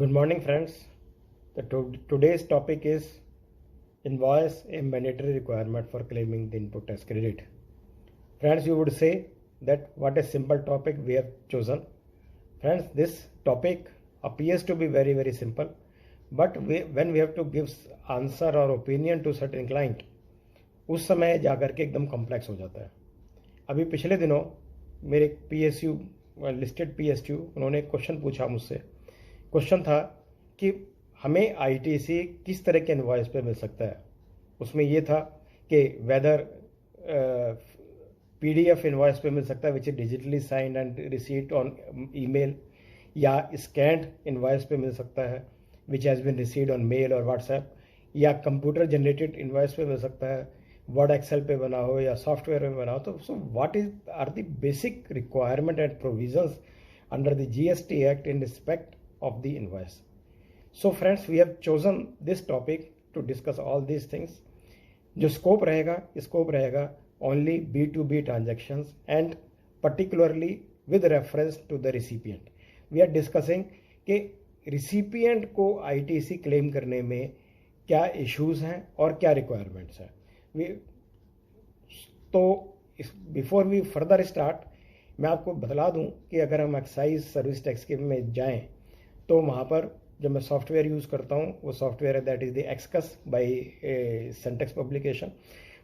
Good morning, friends. Today's topic is invoice, a mandatory requirement for claiming the input tax credit. Friends, you would say that what a simple topic we have chosen. Friends, this topic appears to be very, very simple, but when we have to give answer or opinion to certain client, उस समय जाकर के एकदम complex हो जाता है. अभी पिछले दिनों मेरे PSU लिस्टेड PSU उन्होंने एक क्वेश्चन पूछा मुझसे. क्वेश्चन था कि हमें ITC किस तरह के इनवॉइस पे मिल सकता है. उसमें ये था कि वेदर PDF इनवॉइस पे मिल सकता है which is digitally signed and received on email, या स्कैंड इनवॉइस पे मिल सकता है which has been received on mail और व्हाट्सएप, या कंप्यूटर जनरेटेड इनवॉइस पे मिल सकता है, वर्ड एक्सेल पे बना हो या सॉफ्टवेयर में बना हो. तो so what is are the basic requirement and provisions under the GST act in respect of the invoice. So friends, we have chosen this topic to discuss all these things. जो scope रहेगा only B2B transactions and particularly with reference to the recipient. We are discussing कि recipient को ITC claim करने में क्या issues हैं और क्या requirements हैं. तो before we further start, मैं आपको बतला दूं कि अगर हम एक्साइज सर्विस टैक्स के में जाएं तो वहाँ पर जब मैं सॉफ्टवेयर यूज़ करता हूँ, वो सॉफ्टवेयर है that is the Excus by Centax publication.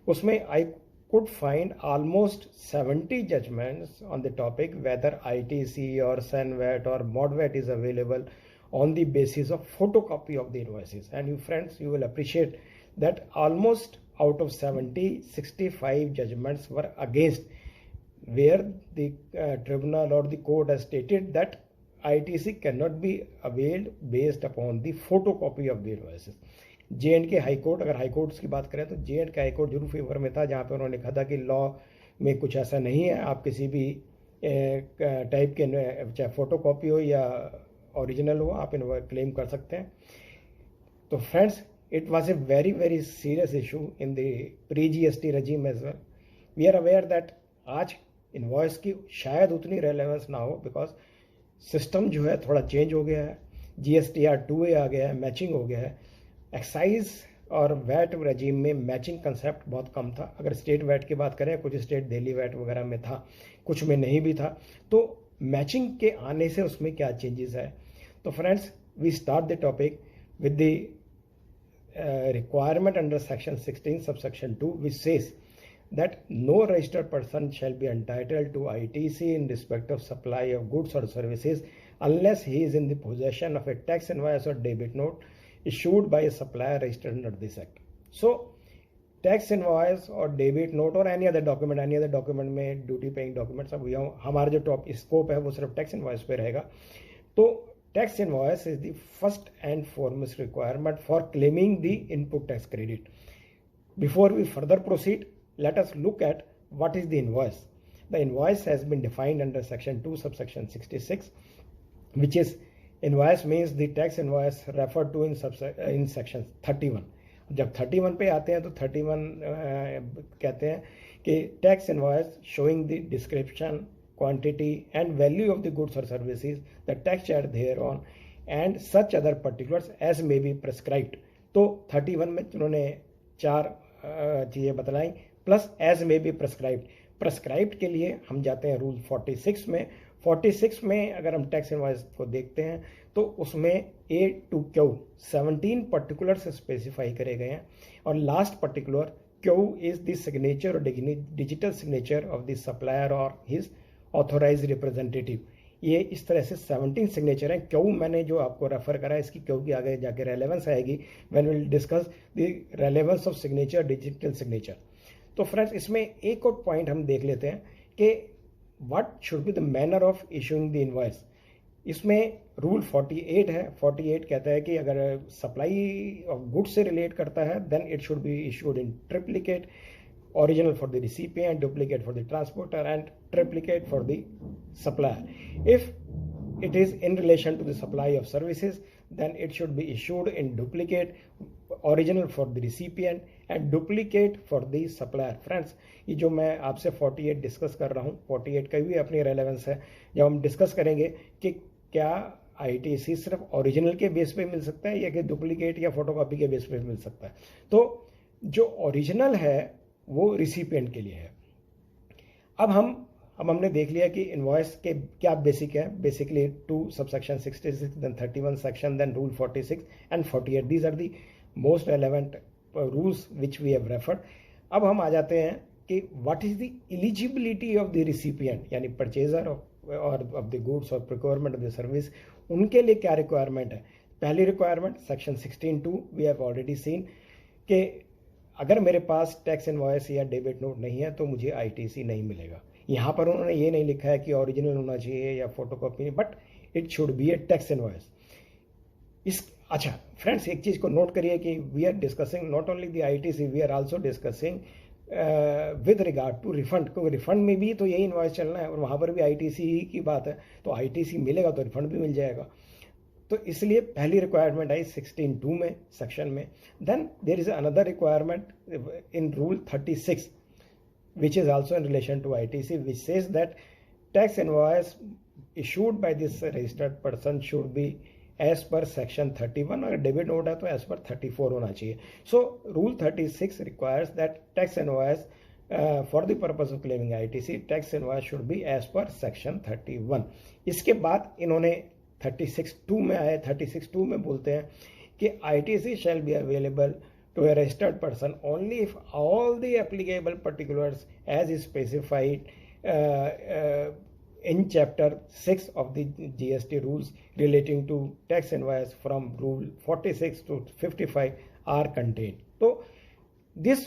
उसमें I could find almost 70 judgements on the topic whether ITC or SENVAT or MODVAT is available on the basis of photocopy of the invoices. And you friends, you will appreciate that almost out of 70, 65 judgments were against, where the tribunal or the court has stated that ITC cannot be availed based upon the photocopy of the invoices. J&K high court, अगर high courts की बात करें तो J&K high court जरूर favour में था, जहाँ पे उन्होंने कहा था कि लॉ में कुछ ऐसा नहीं है, आप किसी भी टाइप के चाहे फोटोकॉपी हो या ओरिजिनल हो आप क्लेम कर सकते हैं. तो friends, it was a very very serious issue in the pre-GST regime as well. We are aware that आज इन्वॉइस की शायद उतनी रेलेवेंस ना हो, बिकॉज सिस्टम जो है थोड़ा चेंज हो गया है. GSTR 2A आ गया है, मैचिंग हो गया है. एक्साइज और वैट रजीम में मैचिंग कंसेप्ट बहुत कम था. अगर स्टेट वैट की बात करें, कुछ स्टेट दिल्ली वैट वगैरह में था, कुछ में नहीं भी था. तो मैचिंग के आने से उसमें क्या चेंजेस है. तो friends, we start the topic with the requirement under section 16 subsection 2 which says that no registered person shall be entitled to ITC in respect of supply of goods or services unless he is in the possession of a tax invoice or debit note issued by a supplier registered under this act. So tax invoice or debit note or any other document में duty paying documents, अब हमारा जो top scope है वो सिर्फ tax invoice पे रहेगा. तो tax invoice is the first and foremost requirement for claiming the input tax credit. Before we further proceed, let us look at what is the invoice. The invoice has been defined under section 2 subsection 66, which is invoice means the tax invoice referred to in section 31. जब 31 पे आते हैं तो 31 कहते हैं कि tax invoice showing the description, quantity and value of the goods or services, the tax charged thereon and such other particulars as may be prescribed. तो 31 में उन्होंने 4 चीज़ें बतलाई, प्लस एज में भी प्रेस्क्राइब्ड के लिए हम जाते हैं रूल 46 में. 46 में अगर हम टैक्स इनवॉइस को देखते हैं तो उसमें A to Q 17 particulars specify करे गए हैं, और last particular Q is the signature और digital signature of the supplier और हिज ऑथोराइज रिप्रेजेंटेटिव. ये इस तरह से 17 सिग्नेचर हैं. Q मैंने जो आपको रेफर करा है, इसकी Q की आगे जाके रेलेवेंस आएगी when we will discuss the relevance of signature, digital signature. तो फ्रेंड्स, इसमें एक और पॉइंट हम देख लेते हैं कि what should be the manner of issuing the invoice. इसमें रूल 48 है. 48 कहता है कि अगर सप्लाई ऑफ गुड्स से रिलेट करता है then it should be issued in triplicate, original for the recipient, duplicate for the transporter and triplicate for the supplier. If it is in relation to the supply of services, then it should be issued in duplicate, original for the recipient and duplicate for the supplier. Friends, ये जो मैं आपसे 48 discuss कर रहा हूँ, 48 का भी अपनी रेलेवेंस है. जब हम डिस्कस करेंगे कि क्या ITC सिर्फ ओरिजिनल के बेस पे मिल सकता है या कि डुप्लीकेट या फोटोकॉपी के बेस पे मिल सकता है। तो जो ओरिजिनल है वो रिसिपिएंट के लिए है। अब हमने देख लिया कि इनवॉइस के क्या बेसिक है, basically 2 subsection 66, then 31 section, then rule 46 and 48। These are the most relevant rules which we have referred. अब हम आ जाते हैं कि what is the eligibility of the recipient, यानी परचेजर ऑफ द गुड्स और प्रोक्योरमेंट ऑफ द सर्विस, उनके लिए क्या रिक्वायरमेंट है। पहली requirement section 16(2) we have already seen कि अगर मेरे पास टैक्स इनवॉइस या डेबिट नोट नहीं है तो मुझे ITC नहीं मिलेगा। यहाँ पर उन्होंने ये नहीं लिखा है कि ओरिजिनल होना चाहिए या photocopy, but it should be a tax invoice. अच्छा फ्रेंड्स, एक चीज़ को नोट करिए कि we are discussing not only the ITC, we are also discussing with regard to refund, क्योंकि रिफंड में भी तो यही इनवॉइस चलना है और वहाँ पर भी ITC ही की बात है, तो ITC मिलेगा तो रिफंड भी मिल जाएगा। तो इसलिए पहली रिक्वायरमेंट आई 16(2) में सेक्शन में। Then there is another requirement in rule 36 which is also in relation to ITC, which says that tax invoice issued by this registered person should be as per section 31 और debit note है तो as per 34 होना चाहिए। So rule 36 requires that tax invoice for the purpose of claiming ITC, tax invoice should be as per section 31। इसके बाद इन्होंने 36(2) में आए। 36(2) में बोलते हैं कि ITC shall be available to a registered person only if all the applicable particulars as is specified in chapter 6 of the GST rules relating to tax invoice from rule 46 to 55 are contained. So this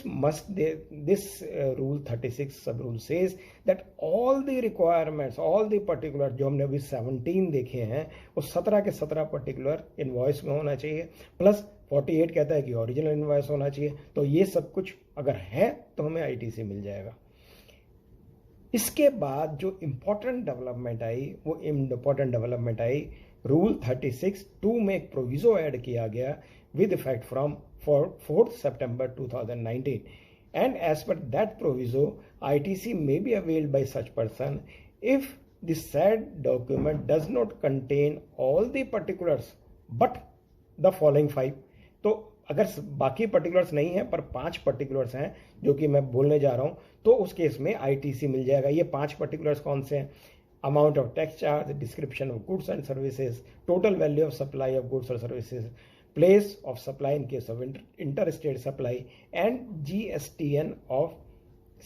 rule 36 sub rule says that all the requirements, all the particulars जो हमने अभी 17 देखे हैं वो 17 के 17 particular invoice में होना चाहिए, प्लस 48 कहता है कि ओरिजिनल इनवॉइस होना चाहिए। तो ये सब कुछ अगर है तो हमें ITC मिल जाएगा। इसके बाद जो इम्पोर्टेंट डेवलपमेंट आई वो इम्पोर्टेंट डेवलपमेंट आई रूल 36(2) में एक प्रोविजो ऐड किया गया with effect from 4th September 2019, and as per that proviso ITC may be availed by such person if the said document does not contain all the particulars but the following 5। तो अगर बाकी particulars नहीं है पर 5 particulars हैं जो कि मैं बोलने जा रहा हूं तो उस केस में ITC मिल जाएगा। ये 5 पर्टिकुलर्स कौन से हैं? Amount of tax charge, description of goods and services, total value of supply of goods और services, place of supply in case of interstate supply, and GSTN of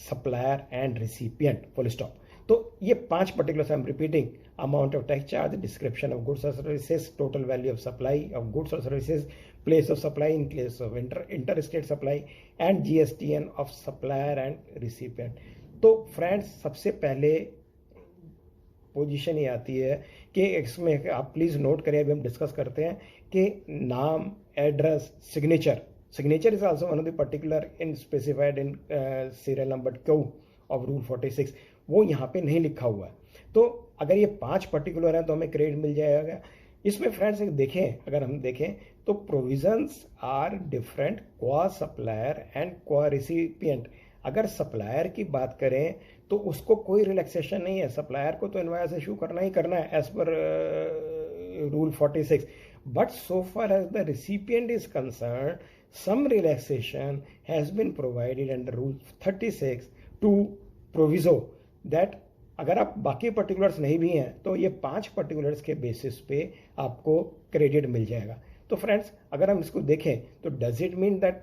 supplier and recipient, full stop। तो ये 5 particulars I am repeating, amount of tax charge, description of goods और services, total value of supply of goods और services, place of supply in case of interstate supply, and GSTN of supplier and recipient. तो friends सबसे पहले position ये आती है कि इसमें आप प्लीज़ नोट करें, अभी हम डिस्कस करते हैं कि नाम, address, signature is also one of the particular in specified in serial number 2 of rule 46, वो यहाँ पे नहीं लिखा हुआ है। तो अगर ये 5 पर्टिकुलर हैं तो हमें क्रेडिट मिल जाएगा। इसमें फ्रेंड्स अगर हम देखें तो प्रोविजंस आर डिफरेंट क्वा सप्लायर एंड क्वा रिसिपिएंट। अगर सप्लायर की बात करें तो उसको कोई रिलैक्सेशन नहीं है, सप्लायर को तो इनवॉइस इशू करना ही करना है एज पर rule 46, but so far as the recipient is concern some relaxation has been provided under rule 36 to proviso that अगर आप बाकी पर्टिकुलर्स नहीं भी हैं तो ये 5 पर्टिकुलर्स के बेसिस पे आपको क्रेडिट मिल जाएगा। तो फ्रेंड्स अगर हम इसको देखें तो डज इट मीन दैट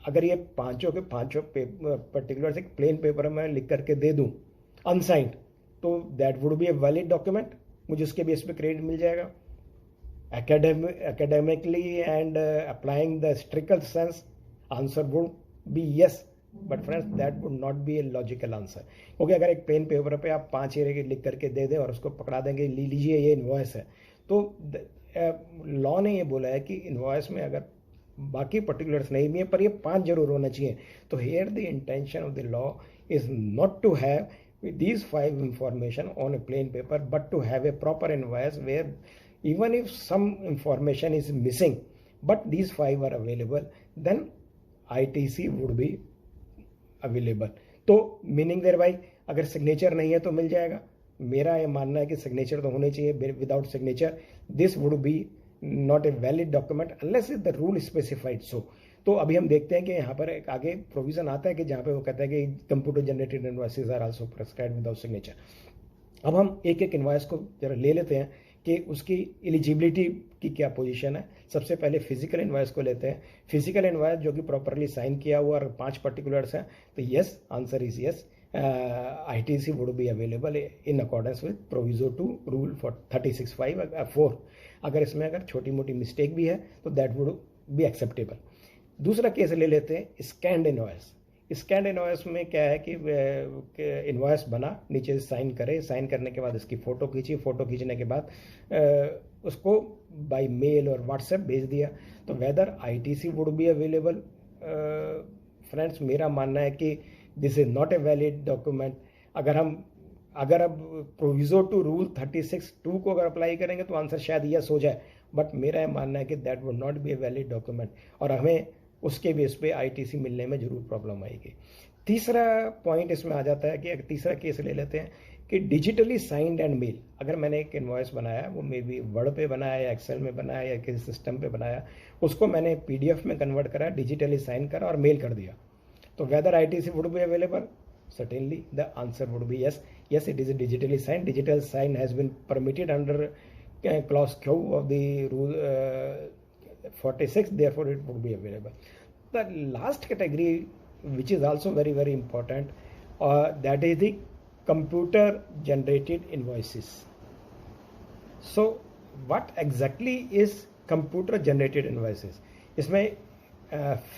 अगर ये पांचों पर्टिकुलर्स एक प्लेन पेपर में लिख करके दे दूं अनसाइंड तो that would B a valid document, मुझे उसके बेस पे क्रेडिट मिल जाएगा। academically and applying the stricter sense answer would be yes, but friends that would not be a logical answer, क्योंकि अगर एक प्लेन पेपर पे आप 5 एरिया लिख करके दे दें और उसको पकड़ा देंगे लीजिए ये इनवॉइस है, तो लॉ ने ये बोला है कि इनवॉइस में अगर बाकी पर्टिकुलर्स नहीं भी हैं पर ये 5 जरूर होना चाहिए। तो here the intention of the law is not to have these 5 information on a plain paper but to have a proper invoice where even if some information is missing but these 5 are available then ITC would be available। तो meaning there भाई अगर signature नहीं है तो मिल जाएगा, मेरा ये मानना है कि सिग्नेचर तो होने चाहिए, without signature this would be not a valid document unless is the rule specified so. तो अभी हम देखते हैं कि यहाँ पर एक आगे प्रोविजन आता है कि जहाँ पे वो कहता है कि computer generated invoices are also prescribed without signature. अब हम एक एक इनवॉइस को जरा ले लेते हैं कि उसकी एलिजिबिलिटी की क्या पोजीशन है। सबसे पहले फिजिकल इनवॉइस को लेते हैं। फिजिकल इनवॉइस जो कि प्रॉपरली साइन किया हुआ और 5 पर्टिकुलर्स हैं, तो yes, answer is yes, ITC would be available in accordance with proviso to rule for 36(5)(4). अगर इसमें अगर छोटी मोटी मिस्टेक भी है तो दैट वुड बी एक्सेप्टेबल। दूसरा केस ले लेते हैं स्कैंड इनवॉइस। स्कैंड इनवॉइस में क्या है कि इनवॉइस बना, नीचे से साइन करे, साइन करने के बाद इसकी फ़ोटो खींची, फ़ोटो खींचने के बाद उसको बाय मेल और व्हाट्सएप भेज दिया। तो whether ITC would be available, friends मेरा मानना है कि this is not a valid document. अगर अब प्रोविजो टू रूल 36(2) को अगर अप्लाई करेंगे तो आंसर शायद यस हो जाए, बट मेरा मानना है कि that would not B a valid document और हमें उसके बेस पे ITC मिलने में जरूर प्रॉब्लम आएगी। तीसरा पॉइंट इसमें आ जाता है कि एक तीसरा केस ले लेते हैं कि डिजिटली साइंड एंड मेल। अगर मैंने एक इनवॉइस बनाया, वो मे बी वर्ड पे बनाया या एक्सेल में बनाया या किसी सिस्टम पे बनाया, उसको मैंने PDF में कन्वर्ट करा, डिजिटली साइन करा और मेल कर दिया, तो whether ITC would be available? Certainly the answer would be yes. Yes, it is digitally signed. Digital sign has been permitted under clause Q of the rule 46, therefore it would be available. The last category, which is also very very important, that is the computer generated invoices. So what exactly is computer generated invoices? इसमें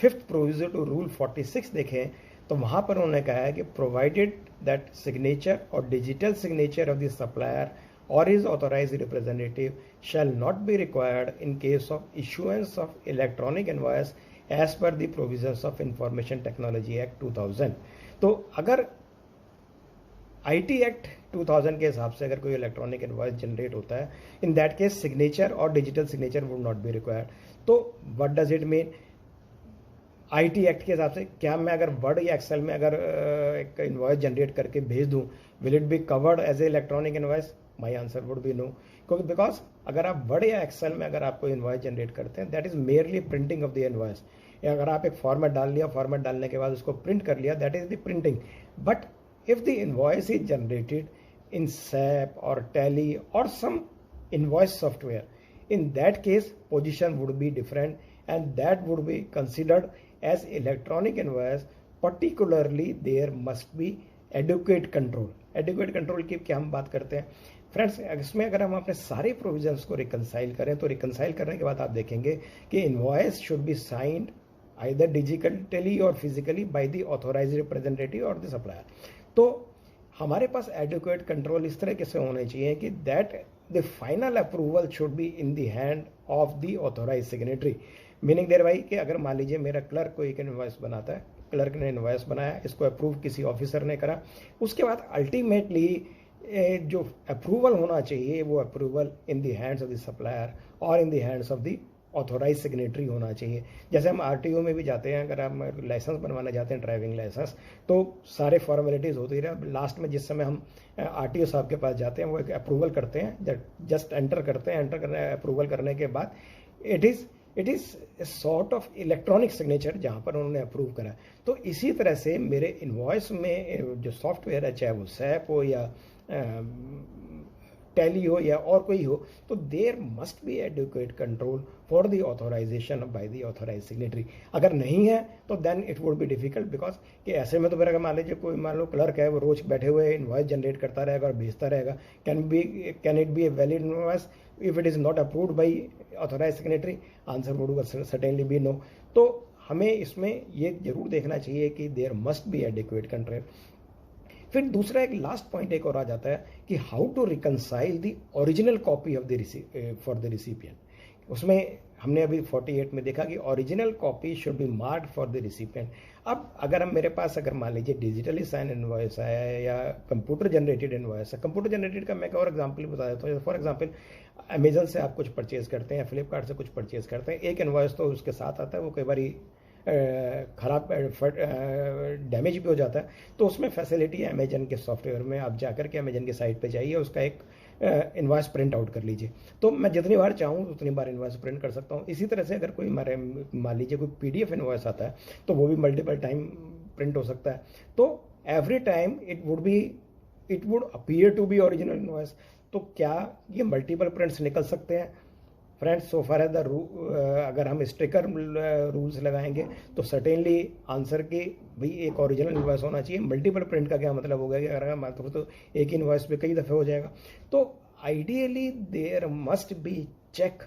5th proviso to rule 46 देखें तो वहाँ पर उन्होंने कहा है कि provided that signature और digital signature of the supplier और his authorised representative shall not be required in case of issuance of electronic invoice as per the provisions of information technology act 2000। तो अगर IT एक्ट 2000 के हिसाब से अगर कोई electronic invoice generate होता है, इन दैट केस सिग्नेचर और digital signature would not be required. तो what does it mean? IT act के हिसाब से क्या मैं अगर वर्ड या एक्सेल में अगर एक इनवॉइस जनरेट करके भेज दूं, will it be covered as a electronic invoice? My answer would be no, क्योंकि बिकॉज अगर आप वर्ड या एक्सेल में अगर आपको इनवॉइस जनरेट करते हैं, that is merely printing of the invoice. या अगर आप एक फॉर्मेट डाल लिया, फॉर्मेट डालने के बाद उसको प्रिंट कर लिया, that is the printing. But if the invoice is generated in SAP और Tally or some invoice software, in that case position would be different and that would be considered as electronic invoice. Particularly there must be adequate control. Adequate control की क्या हम बात करते हैं friends? इसमें अगर हम अपने सारे प्रोविजंस को रिकंसाइल करें तो रिकंसाइल करने के बाद आप देखेंगे कि invoice should be signed either digitally और physically by the authorised representative और द सप्लायर। तो हमारे पास एडिक्वेट कंट्रोल इस तरह से होने चाहिए कि that the final approval should be in the hand of the authorise signatory. Meaning there भाई कि अगर मान लीजिए मेरा क्लर्क कोई एक इनवॉइस बनाता है, क्लर्क ने इनवॉइस बनाया, इसको अप्रूव किसी ऑफिसर ने करा, उसके बाद अल्टीमेटली जो अप्रूवल होना चाहिए वो approval in the hands of the supplier और in the hands of the authorise signatory होना चाहिए। जैसे हम RTO में भी जाते हैं, अगर हम लाइसेंस बनवाने जाते हैं ड्राइविंग लाइसेंस, तो सारे फॉर्मेलिटीज़ होती रहे, लास्ट में जिस समय हम RTO साहब के पास जाते हैं वो एक अप्रूवल करते हैं, जस्ट एंटर करते हैं, एंटर करने अप्रूवल करने के बाद it is a sort of electronic signature जहाँ पर उन्होंने अप्रूव करा। तो इसी तरह से मेरे इनवॉइस में जो सॉफ्टवेयर है, चाहे वो SAP हो या Tally हो या और कोई हो, तो there must be adequate control for the authorization by the authorise signatory. अगर नहीं है तो then it would be difficult, because कि ऐसे में तो फिर अगर मान लीजिए कोई मान लो क्लर्क है, वो रोज बैठे हुए इनवॉइस जनरेट करता रहेगा और भेजता रहेगा, can it be a valid invoice if it is not approved by authorize signatory? Answer would certainly be no. तो हमें इसमें ये जरूर देखना चाहिए कि there must be adequate control. फिर दूसरा एक लास्ट पॉइंट एक और आ जाता है कि how to reconcile the original copy of the for the recipient. उसमें हमने अभी 48 में देखा कि original copy should be marked for the recipient. अब अगर हम मेरे पास अगर मान लीजिए डिजिटली साइन इनवॉइस है या कंप्यूटर जनरेटेड इनवॉइस है, कंप्यूटर जनरेटेड का मैं एक और एग्जांपल बता देता हूँ। फॉर एग्जांपल अमेजन से आप कुछ परचेज करते हैं, फ्लिपकार्ट से कुछ परचेज करते हैं, एक इनवॉइस तो उसके साथ आता है, वो कई बार ख़राब डैमेज भी हो जाता है, तो उसमें फैसिलिटी है अमेजन के सॉफ्टवेयर में। आप जाकर के अमेजन के साइट पे जाइए, उसका एक इन्वाइस प्रिंट आउट कर लीजिए। तो मैं जितनी बार चाहूँ उतनी बार इन्वाइस प्रिंट कर सकता हूँ। इसी तरह से अगर कोई हमारे मान लीजिए कोई PDF इन्वाइस आता है, तो वो भी मल्टीपल टाइम प्रिंट हो सकता है। तो every time it would appear to be original invoice. तो क्या ये मल्टीपल प्रिंट्स निकल सकते हैं? Friends, so far as the अगर हम स्टिकर रूल्स लगाएंगे तो सर्टेनली आंसर की भाई एक ओरिजिनल इन्वाइस होना चाहिए। मल्टीपल प्रिंट का क्या मतलब होगा कि अगर मात्र तो एक ही इन्वाइस पे कई दफ़े हो जाएगा। तो ideally there must be check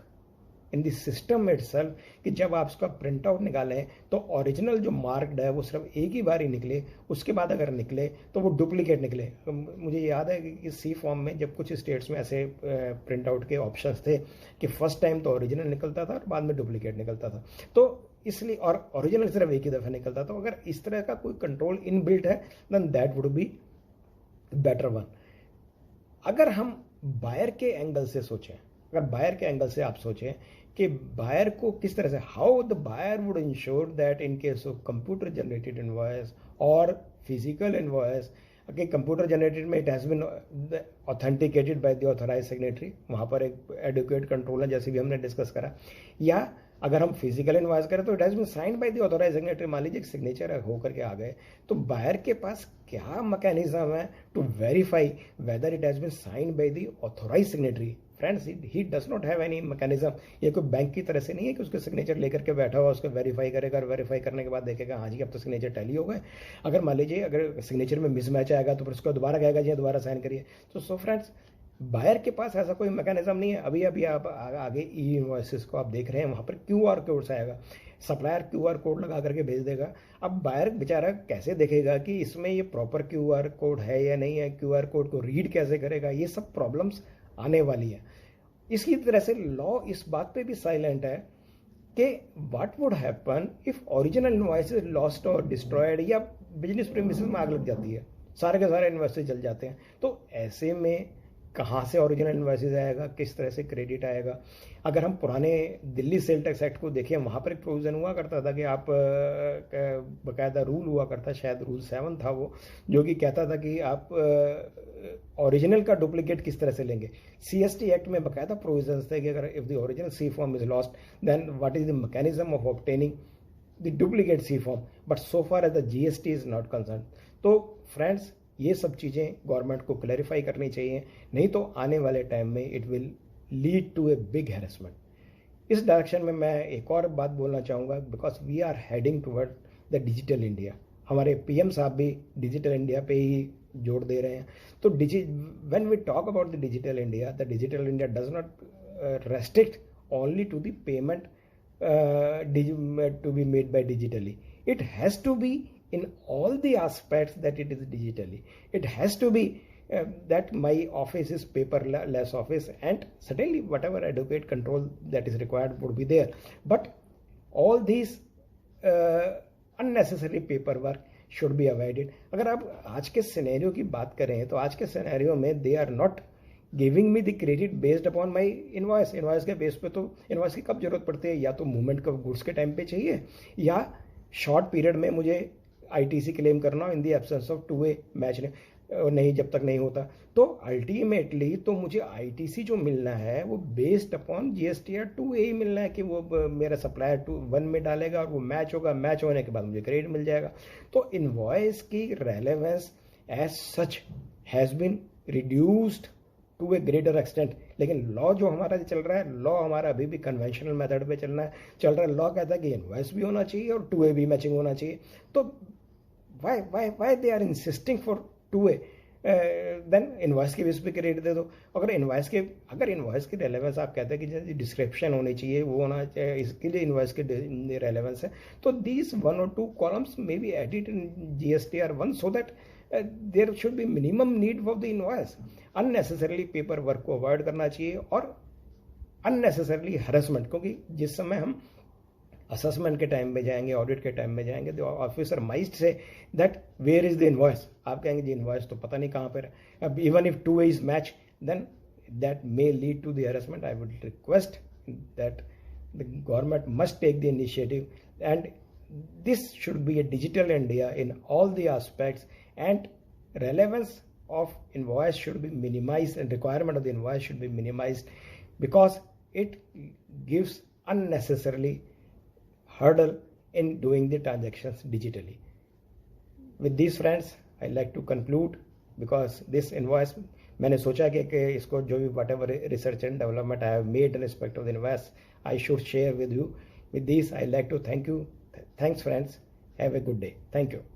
in the system itself कि जब आप उसका प्रिंट आउट निकालें तो ओरिजिनल जो मार्क्ड है वो सिर्फ एक ही बार ही निकले, उसके बाद अगर निकले तो वो डुप्लीकेट निकले। मुझे याद है कि सी फॉर्म में जब कुछ स्टेट्स में ऐसे प्रिंट आउट के ऑप्शंस थे कि फर्स्ट टाइम तो ओरिजिनल निकलता था और बाद में डुप्लीकेट निकलता था। तो इसलिए, और ओरिजिनल सिर्फ एक ही दफ़ा निकलता था। तो अगर इस तरह का कोई कंट्रोल इन बिल्ट है then that would be better one. अगर हम बायर के एंगल से सोचें, अगर बायर के एंगल से आप सोचें कि बायर को किस तरह से, how the buyer would ensure that in case of computer generated invoice और फिजिकल इनवॉइस, कि कंप्यूटर जनरेटेड में it has been authenticated by the authorize signatory, वहाँ पर एक एडुकेट कंट्रोल है जैसे भी हमने डिस्कस करा। या अगर हम फिजिकल इनवॉइस करें तो it has been signed by the authorize signatory, मान लीजिए सिग्नेचर होकर के आ गए, तो बायर के पास क्या मैकेनिज्म है to verify whether it has been signed by the authorize signatory? Friends, he does not have any mechanism. ये कोई बैंक की तरह से नहीं है कि उसके सिग्नेचर लेकर के बैठा हुआ उसको वेरीफाई करेगा और वेरीफाई करने के बाद देखेगा हाँ जी अब तो सिग्नेचर टैली हो गए। अगर मान लीजिए अगर सिग्नेचर में मिसमैच आएगा तो फिर उसको दोबारा कहेगा जी दोबारा साइन करिए। तो सो फ्रेंड्स, बायर के पास ऐसा कोई मैकेनिज्म नहीं है। अभी अभी आप आगे ई इनवॉइसेस को आप देख रहे हैं, वहाँ पर QR कोड आएगा, सप्लायर QR कोड लगा करके भेज देगा। अब बायर बेचारा कैसे देखेगा कि इसमें ये प्रॉपर QR कोड है या नहीं है, QR कोड को रीड कैसे करेगा? ये सब प्रॉब्लम्स आने वाली है। इसी तरह से लॉ इस बात पे भी साइलेंट है कि what would happen if original invoices lost और डिस्ट्रॉयड, या बिजनेस प्रीमिसेस में आग लग जाती है, सारे के सारे इनवॉइसेस जल जाते हैं। तो ऐसे में कहाँ से ओरिजिनल इनवॉइसेस आएगा, किस तरह से क्रेडिट आएगा? अगर हम पुराने दिल्ली सेल टैक्स एक्ट को देखें, वहाँ पर एक प्रोविजन हुआ करता था कि आप बाकायदा रूल हुआ करता, शायद रूल 7 था वो, जो कि कहता था कि आप ओरिजिनल का डुप्लीकेट किस तरह से लेंगे। CST एक्ट में बाकायदा प्रोविजन थे कि अगर if the original C form is lost then what is the mechanism of obtaining the duplicate C form, but so far as the GST is not concern. तो फ्रेंड्स, ये सब चीज़ें government को क्लैरिफाई करनी चाहिए, नहीं तो आने वाले टाइम में it will lead to a big harassment. इस डायरेक्शन में मैं एक और बात बोलना चाहूँगा, because we are heading toward the digital India. हमारे PM साहब भी डिजिटल इंडिया पे ही जोड़ दे रहे हैं। तो when we talk about the digital India does not restrict only to the payment to be made by digitally. It has to be in all the aspects that it is digitally. It has to be that my office is paperless office, and certainly whatever adequate control that is required would be there. But all these unnecessary paperwork should be avoided. अगर आप आज के scenario की बात करें तो आज के सिनेरियो में they are not giving me the credit based upon my invoice. Invoice के बेस पे तो इनवॉइस की कब जरूरत पड़ती है, या तो मूवमेंट का गुड्स के टाइम पे चाहिए, या शॉर्ट पीरियड में मुझे ITC क्लेम करना हो in the absence of 2A match नहीं, जब तक नहीं होता। तो अल्टीमेटली तो मुझे ITC जो मिलना है वो बेस्ड अपॉन GST या 2A ही मिलना है कि वो मेरा सप्लायर 1 में डालेगा और वो मैच होगा, मैच होने के बाद मुझे क्रेडिट मिल जाएगा। तो इनवॉइस की relevance as such has been reduced to a greater extent. लेकिन लॉ जो हमारा चल रहा है, लॉ हमारा अभी भी कन्वेंशनल मेथड पे चल रहा है। लॉ कहता है कि इनवॉइस भी होना चाहिए और 2A भी मैचिंग होना चाहिए। तो why they are insisting for 2A? Then invoice के बेस पे क्रेडिट दे दो। अगर इनवॉइस की रेलेवेंस आप कहते हैं कि डिस्क्रिप्शन होनी चाहिए, वो होना चाहिए, इसके लिए इनवॉइस की रेलेवेंस है, तो these 1 or 2 columns may be added in GSTR 1 so that there should be minimum need for the invoice. Unnecessarily paper work को अवॉइड करना चाहिए और अननेसेसरली हरेसमेंट, क्योंकि जिस समय हम असेसमेंट के टाइम में जाएंगे, ऑडिट के टाइम में जाएंगे, the officer might say that where is the invoice. आप कहेंगे जी इनवॉइस तो पता नहीं कहाँ पर है। अब even if 2A is match then that may lead to the harassment. I would request that the government must take the initiative and this should be a digital India in all the aspects, and relevance of invoice should be minimized and requirement of the invoice should be minimized, because it gives unnecessarily hurdle in doing the transactions digitally. With these friends, I like to conclude, because this invoice मैंने सोचा कि इसको जो भी whatever research and development I have made in respect of the invoice I should share with you. With this I like to thank you. Thanks friends. Have a good day. Thank you.